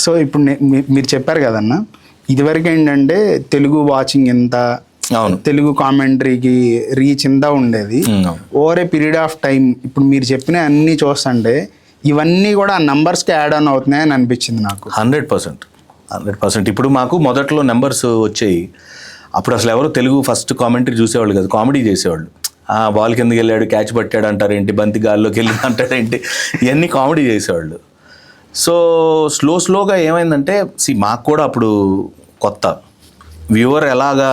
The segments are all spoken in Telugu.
సో ఇప్పుడు మీరు చెప్పారు కదన్న, ఇదివరకు ఏంటంటే తెలుగు వాచింగ్ ఎంత, తెలుగు కామెంటరీకి రీచ్ ఎంత ఉండేది. Over a period of time ఇప్పుడు మీరు చెప్పిన అన్నీ చూస్తుంటే ఇవన్నీ కూడా ఆ నంబర్స్కి యాడ్ ఆన్ అవుతున్నాయని అనిపించింది నాకు. 100%. ఇప్పుడు మాకు మొదట్లో నెంబర్స్ వచ్చాయి. అప్పుడు అసలు ఎవరు తెలుగు ఫస్ట్ కామెంటరీ చూసేవాళ్ళు కాదు, కామెడీ చేసేవాళ్ళు. బాల్ కిందకి వెళ్ళాడు, క్యాచ్ పట్టాడు అంటారేంటి, బంతి గాల్లోకి వెళ్ళి అంటారేంటి, ఇవన్నీ కామెడీ చేసేవాళ్ళు. సో స్లోగా ఏమైందంటే మాకు కూడా అప్పుడు కొత్త వ్యూవర్ ఎలాగా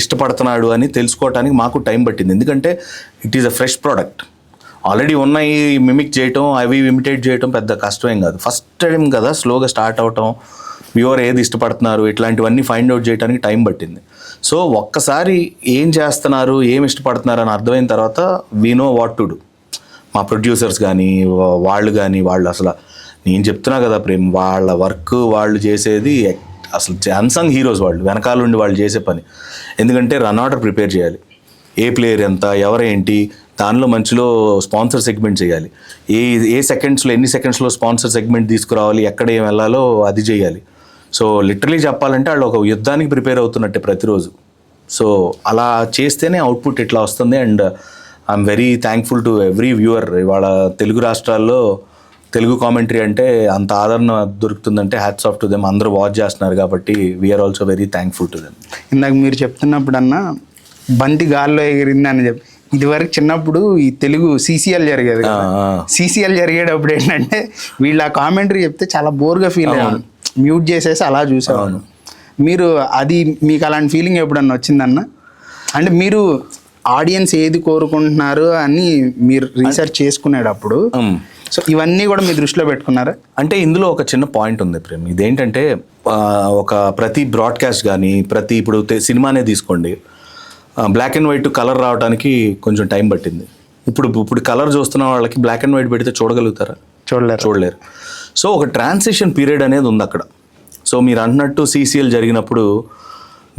ఇష్టపడుతున్నాడు అని తెలుసుకోవటానికి మాకు టైం పట్టింది. ఎందుకంటే it is a fresh product. Already ఉన్నాయి మిమిక్ చేయటం, అవి ఇమిటేట్ చేయటం పెద్ద కష్టమేం కాదు. ఫస్ట్ టైం కదా స్లోగా స్టార్ట్ అవటం, వ్యూవర్ ఏది ఇష్టపడుతున్నారు ఇట్లాంటివన్నీ ఫైండ్ అవుట్ చేయడానికి టైం పట్టింది. సో ఒక్కసారి ఏం చేస్తున్నారు, ఏం ఇష్టపడుతున్నారు అని అర్థమైన తర్వాత we know what to do. మా ప్రొడ్యూసర్స్ కానీ వాళ్ళు అసలు నేను చెప్తున్నా కదా ప్రేమ్, వాళ్ళ వర్క్ వాళ్ళు చేసేది అసలు అన్సంగ్ హీరోస్. వాళ్ళు వెనకాల ఉండి వాళ్ళు చేసే పని. ఎందుకంటే రన్ ఆర్డర్ ప్రిపేర్ చేయాలి, ఏ ప్లేయర్ ఎంత, ఎవరేంటి, దానిలో మంచిలో స్పాన్సర్ సెగ్మెంట్ చేయాలి, ఏ సెకండ్స్లో ఎన్ని సెకండ్స్లో స్పాన్సర్ సెగ్మెంట్ తీసుకురావాలి, ఎక్కడ ఏం వెళ్ళాలో అది చేయాలి. సో లిటరలీ చెప్పాలంటే వాళ్ళు ఒక యుద్ధానికి ప్రిపేర్ అవుతున్నట్టే ప్రతిరోజు. సో అలా చేస్తేనే అవుట్పుట్ ఇట్లా వస్తుంది. And I'm very thankful to every viewer. ఇవాళ తెలుగు రాష్ట్రాల్లో తెలుగు కామెంటరీ అంటే అంత ఆదరణ దొరుకుతుందంటే హ్యాట్స్ ఆఫ్ టు దెమ్. అందరూ వాచ్ చేస్తున్నారు కాబట్టి we are also very thankful to them. ఇందాక మీరు చెప్తున్నప్పుడు అన్న బంతి గాల్లో ఎగిరింది అని చెప్పి, ఇదివరకు చిన్నప్పుడు ఈ తెలుగు సీసీఎల్ జరిగేది. సీసీఎల్ జరిగేటప్పుడు ఏంటంటే వీళ్ళు ఆ కామెంటరీ చెప్తే చాలా బోర్గా ఫీల్ అయ్యాను, మ్యూట్ చేసేసి అలా చూసేవాను. మీరు అది మీకు అలాంటి ఫీలింగ్ ఎప్పుడన్నా వచ్చిందన్న? అంటే మీరు ఆడియన్స్ ఏది కోరుకుంటున్నారు అని మీరు రీసెర్చ్ చేసుకునేటప్పుడు సో ఇవన్నీ కూడా మీ దృష్టిలో పెట్టుకున్నారా? అంటే ఇందులో ఒక చిన్న పాయింట్ ఉంది ప్రేమ్. ఇదేంటంటే ఒక ప్రతి బ్రాడ్కాస్ట్ కానీ ఇప్పుడు సినిమానే తీసుకోండి, బ్లాక్ అండ్ వైట్ కలర్ రావడానికి కొంచెం టైం పట్టింది. ఇప్పుడు కలర్ చూస్తున్న వాళ్ళకి బ్లాక్ అండ్ వైట్ పెడితే చూడగలుగుతారా? చూడలేరు. సో ఒక ట్రాన్సిషన్ పీరియడ్ అనేది ఉంది అక్కడ. సో మీరు అంటున్నట్టు సీసీఎల్ జరిగినప్పుడు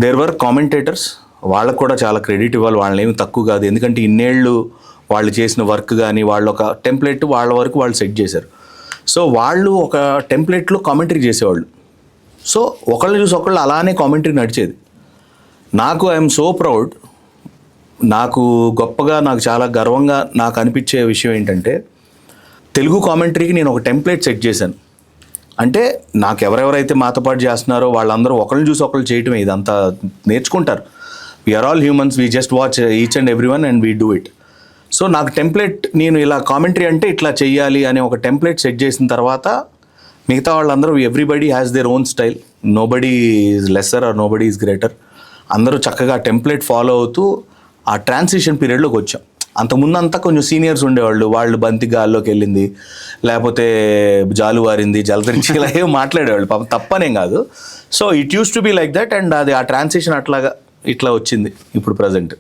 దేర్ వర్ కామెంటేటర్స్, వాళ్ళకు కూడా చాలా క్రెడిట్ ఇవ్వాలి, వాళ్ళని ఏమి తక్కువ కాదు. ఎందుకంటే ఇన్నేళ్ళు వాళ్ళు చేసిన వర్క్ కానీ వాళ్ళు ఒక టెంప్లెట్ వాళ్ళ వరకు వాళ్ళు సెట్ చేశారు. సో వాళ్ళు ఒక టెంప్లెట్లో కామెంటరీ చేసేవాళ్ళు. సో ఒకళ్ళని చూసి ఒకళ్ళు అలానే కామెంటరీ నడిచేది. నాకు ఐఎమ్ సో ప్రౌడ్, నాకు గొప్పగా, నాకు చాలా గర్వంగా నాకు అనిపించే విషయం ఏంటంటే తెలుగు కామెంటరీకి నేను ఒక టెంప్లెట్ సెట్ చేశాను. అంటే నాకు ఎవరెవరైతే మాతో పాటు చేస్తున్నారో వాళ్ళందరూ ఒకళ్ళని చూసి ఒకళ్ళు చేయటమే, ఇదంతా నేర్చుకుంటారు. We are all humans, we just watch each and every one and we do it. So నాకు టెంప్లెట్, నేను ఇలా కామెంటరీ అంటే ఇట్లా చెయ్యాలి అనే ఒక టెంప్లెట్ సెట్ చేసిన తర్వాత మిగతా వాళ్ళందరూ everybody has their own style, nobody is lesser or nobody is greater. అందరూ చక్కగా టెంప్లెట్ ఫాలో అవుతూ ఆ ట్రాన్సిషన్ పీరియడ్లోకి వచ్చాం. అంతకుముందంతా కొంచెం సీనియర్స్ ఉండేవాళ్ళు, వాళ్ళు బంతి గాల్లోకి వెళ్ళింది, లేకపోతే జాలు వారింది, జలదరించి ఇలా ఏం మాట్లాడేవాళ్ళు. పాపం తప్పనేం కాదు. So it use to be like that. And అది ఆ ట్రాన్సిషన్ అట్లాగా ఇట్లా వచ్చింది ఇప్పుడు ప్రజెంట్.